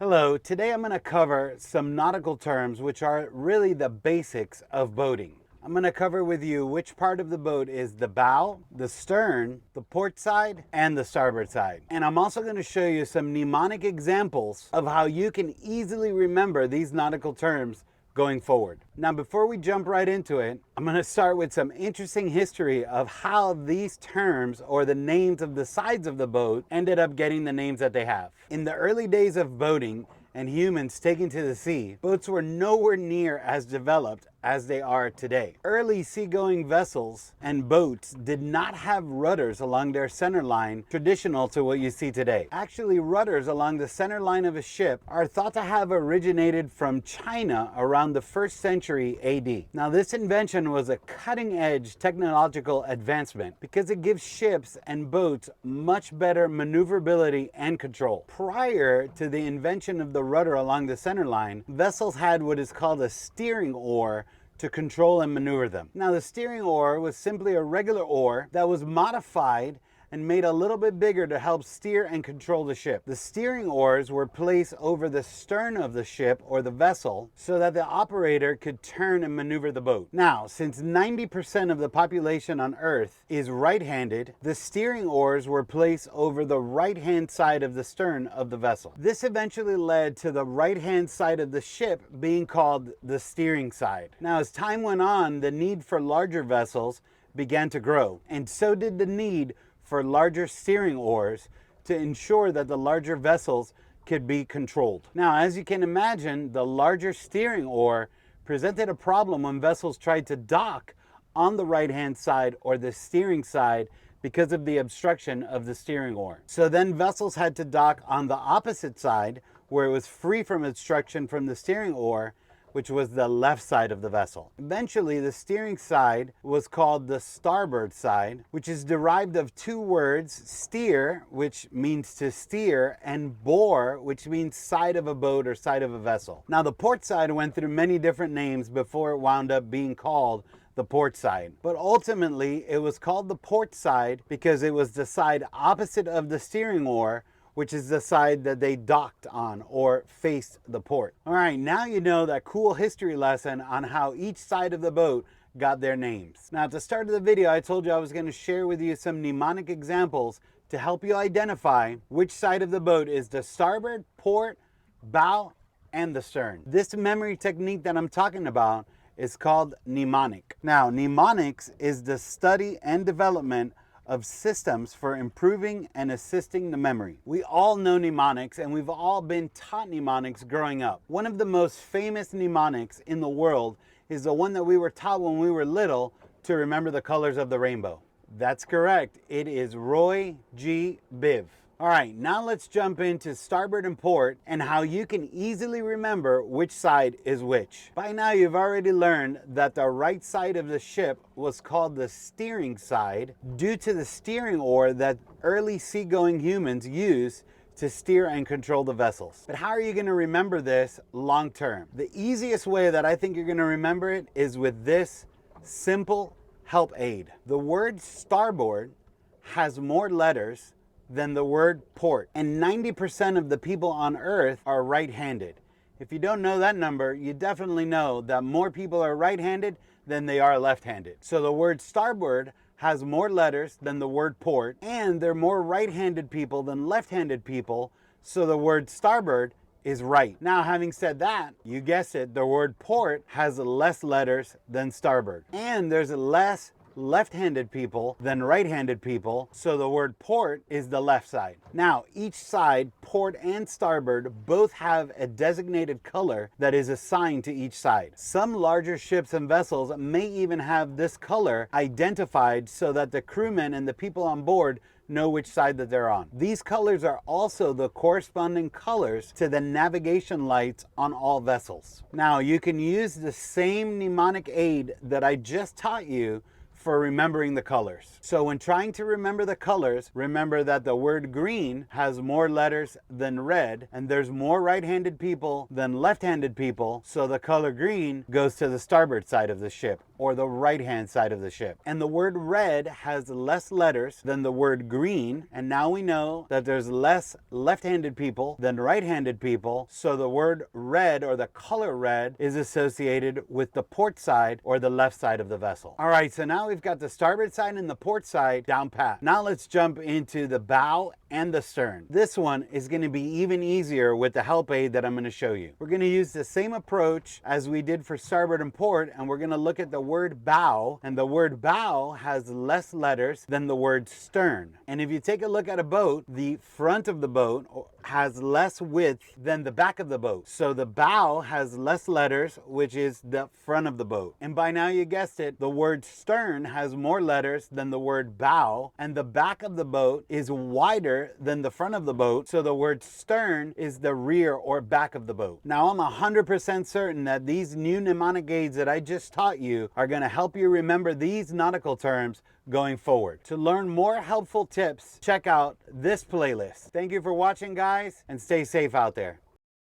Hello, today I'm going to cover some nautical terms which are really the basics of boating. I'm going to cover with you which part of the boat is the bow, the stern, the port side, and the starboard side. And I'm also going to show you some mnemonic examples of how you can easily remember these nautical terms going forward. Now, before we jump right into it, I'm going to start with some interesting history of how these terms or the names of the sides of the boat ended up getting the names that they have. In the early days of boating and humans taking to the sea, boats were nowhere near as developed as they are today. Early seagoing vessels and boats did not have rudders along their center line, traditional to what you see today. Actually, rudders along the center line of a ship are thought to have originated from China around the 1st century AD. Now, this invention was a cutting-edge technological advancement because it gives ships and boats much better maneuverability and control. Prior to the invention of the rudder along the center line, vessels had what is called a steering oar to control and maneuver them. Now, the steering oar was simply a regular oar that was modified and made a little bit bigger to help steer and control the ship. The steering oars were placed over the stern of the ship or the vessel so that the operator could turn and maneuver the boat. Now, since 90% of the population on Earth is right-handed, the steering oars were placed over the right-hand side of the stern of the vessel. This eventually led to the right-hand side of the ship being called the steering side. Now, as time went on, the need for larger vessels began to grow, and so did the need for larger steering oars to ensure that the larger vessels could be controlled. Now, as you can imagine, the larger steering oar presented a problem when vessels tried to dock on the right-hand side or the steering side because of the obstruction of the steering oar. So then vessels had to dock on the opposite side where it was free from obstruction from the steering oar, which was the left side of the vessel. Eventually, the steering side was called the starboard side, which is derived of two words, steer, which means to steer, and bore, which means side of a boat or side of a vessel. Now, the port side went through many different names before it wound up being called the port side. But ultimately, it was called the port side because it was the side opposite of the steering oar, which is the side that they docked on or faced the port. All right, now you know that cool history lesson on how each side of the boat got their names. Now, at the start of the video, I told you I was going to share with you some mnemonic examples to help you identify which side of the boat is the starboard, port, bow, and the stern. This memory technique that I'm talking about is called mnemonic. Now, mnemonics is the study and development of systems for improving and assisting the memory. We all know mnemonics and we've all been taught mnemonics growing up. One of the most famous mnemonics in the world is the one that we were taught when we were little to remember the colors of the rainbow. That's correct. It is Roy G. Biv. All right, now let's jump into starboard and port and how you can easily remember which side is which. By now, you've already learned that the right side of the ship was called the steering side due to the steering oar that early seagoing humans used to steer and control the vessels. But how are you going to remember this long term? The easiest way that I think you're going to remember it is with this simple help aid. The word starboard has more letters than the word port, and 90% of the people on Earth are right-handed. If you don't know that number, you definitely know that more people are right-handed than they are left-handed. So the word starboard has more letters than the word port, and there are more right-handed people than left-handed people, so the word starboard is right. Now, having said that, you guessed it, the word port has less letters than starboard, and there's less left-handed people than right-handed people, so the word port is the left side. Now, each side, port and starboard, both have a designated color that is assigned to each side. Some larger ships and vessels may even have this color identified so that the crewmen and the people on board know which side that they're on. These colors are also the corresponding colors to the navigation lights on all vessels. Now, you can use the same mnemonic aid that I just taught you for remembering the colors. So when trying to remember the colors, remember that the word green has more letters than red, and there's more right-handed people than left-handed people, so the color green goes to the starboard side of the ship. or the right-hand side of the ship. And the word red has less letters than the word green, and now we know that there's less left-handed people than right-handed people, so the word red or the color red is associated with the port side or the left side of the vessel. All right, so now we've got the starboard side and the port side down pat. Now let's jump into the bow and the stern. This one is going to be even easier with the help aid that I'm going to show you. We're going to use the same approach as we did for starboard and port, and we're going to look at the word bow, and the word bow has less letters than the word stern. And if you take a look at a boat, the front of the boat has less width than the back of the boat. So the bow has less letters, which is the front of the boat. And by now you guessed it, the word stern has more letters than the word bow, and the back of the boat is wider than the front of the boat, so the word stern is the rear or back of the boat. Now I'm 100% certain that these new mnemonic aids that I just taught you are going to help you remember these nautical terms going forward. To learn more helpful tips, check out this playlist. Thank you for watching, guys, and stay safe out there.